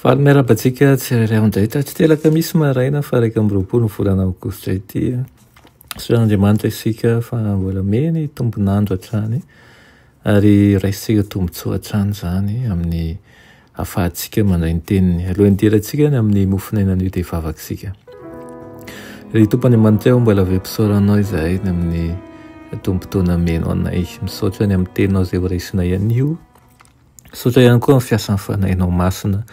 Faly miarabantsika tsirairay amindray tsy telaka misy maraina fa 1 volana aogositra ity soan'Andriamanitra isika fa mbola meny tombonandro hatrany ary raisitsika tombotsoa hatrany zany amin'ny afahantsika mandray ny teniny alohan'ny teratsika ny amin'ny mofinainan'io dia vavaksika ry Tompon'Andriamanitra eo mbola vempisaoranao izahay ny amin'ny tombontona meno anay misaotra ny amin'ny teninao izay ho raisinay anio misaotra ihany koa amin'ny fiasan'ny fanahinao masina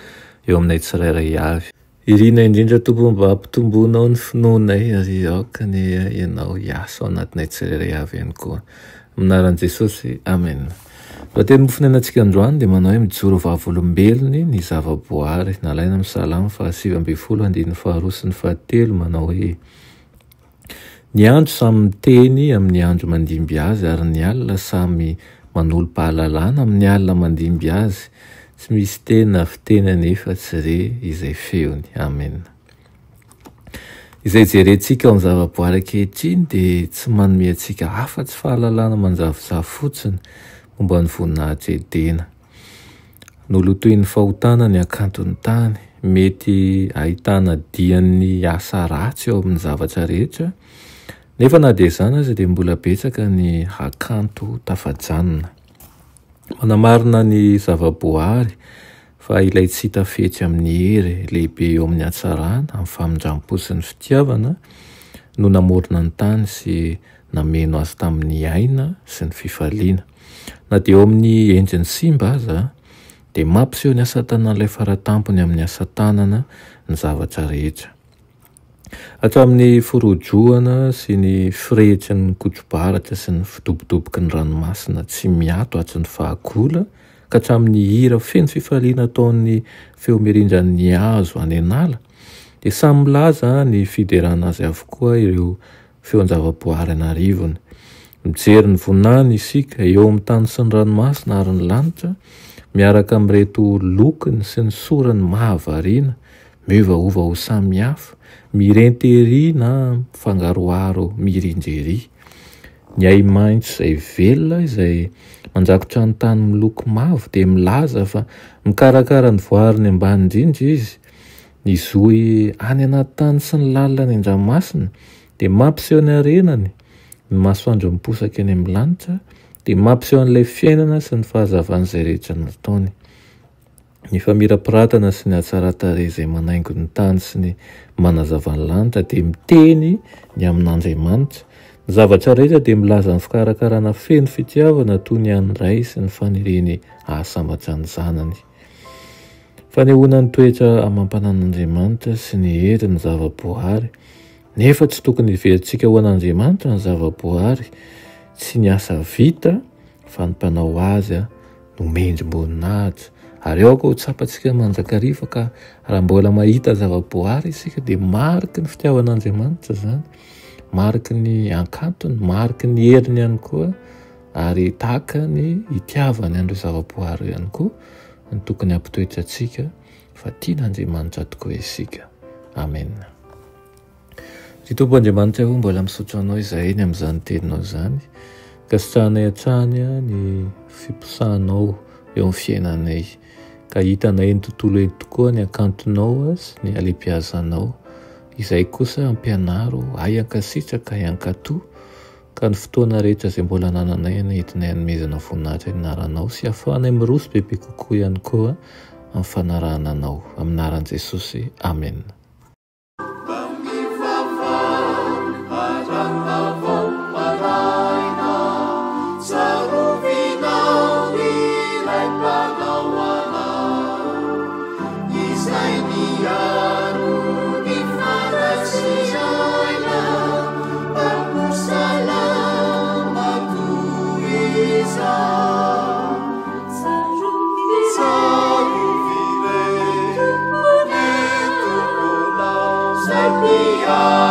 eo aminay tsirairay avy irina indrindra tompo mba hampitomboanao ny finoanay ary aoka ny ianao hiasa ao anatinay tsirairay avy ihany koa aminaran'i Jesosy amen. Raha teny mofinainantsika androany dia manao hoe mijoro vavolombelony ny zavaboary nalaina amin'ny Salamo 112:1 sy 7 manao hoe ny andro samy miteny amin'ny andro mandimby azy ary ny alina samy manolo-pahalalana amin'ny alina mandimby azy tsy misy tena fiteny anefa tsy re izay feony amen. Izay jerentsika ao amin'ny zavaboary ankehitriny dia tsy manome antsika afa-tsy fahalalana manjavozavo fotsiny momba ny voninahitra edena nolotoin'ny fahotana ny akanton'ny tany mety ahitana dian'ny asa ratsy eo amin'ny zavatra rehetra nefa na dia izany aza dia mbola betsaka ny akanto tafajanona manamarina ny zavaboary fa ilay tsy hita fetsy amin'ny hery lehibe eo amin'ny hatsarana amin'ny famindram-po sy ny fitiavana no namorona ny tany sy nameno azy tamin'ny aina sy ny fifaliana na dia eo amin'ny endriny simba aza dia mampiseho ny asa tanan'ilay faratampony amin'ny asa tanana ny zavatra rehetra hatramin'ny forojoana sy ny firehetry ny kotrobaratra sy ny fidobodoboky ny ranomasina tsy miato atry ny fahagola ka hatramin'ny hira feno fifaliana ataon'ny feo mirindran'ny hazo any an'ala dia samy milaza ny fiderana azy avokoa ireo feon-javaboary anarivony mijery ny vonany isika eo amin'ny tany sy ny ranomasina ary ny lanitra miaraka amin'ireto lokony sy ny sorany mahavariana miovaova ho samy hafa mirentery na fangaroaro mirindrery ny ay maintso izay velona izay manjakotra ny tany miloko mavo dia milaza fa mikarakara ny voariny ambany indrindra izy ny zohy any anaty tany sy ny lalina ny an-dranomasina dia mampiseho ny arenany ny masoandro miposaka eny amin'ny lanitra dia mampiseho an'ilay fiainana sy ny fahazavan'izay rehetra nataony ny famirapiratana sy ny hatsaran-tarehy izay manaingo ny tany sy ny manazava ny lanitra dia miteny ny amin'Andriamanitra ny zavatra rehetra dia milaza ny fikarakarana feno fitiavana toy ny an'ny ray sy ny fanireny ahasambatra ny zanany fanehoana ny toetra amam-panan'Andriamanitra sy ny hery ny zavaboary nefa tsy tokony iverintsika ho an'Andriamanitra ny zavaboary tsy ny asa vita fa ny mpanao azy no mendrim-boninahitra ary ao koa ho tsapantsika manjakariva ka raha mbola mahita zavaboary isika dia mariky ny fitiavan'Andriamanitra zany mariky ny akantony mariky ny heriny ihany koa ary tahaka ny hitiavany an'ireo zavaboary ihany koa ny tokony hampitoetra antsika fa tian'Andriamanitra tokoa isika amen. Ry Tompon'Andriamanitra ho mbola misaotra anao izahay ny amin'izany teninao zany ka sitrahanay hatrany ny fiposahanao eo amin'ny fiainanay ka hitanay ny tontolo eny tokoa ny akantonao sy ny alim-piazanao izay kosa ampianaro ay ankasitraka ay ankatoa ka ny fotoana rehetra izay mbola nananay ny entinay hanomezana voninahitra ny anaranao sy ahafahanay miroso bebe kokoa ihany koa amin'ny fanarahana anao aminaran'i Jesosy amen. Yeah.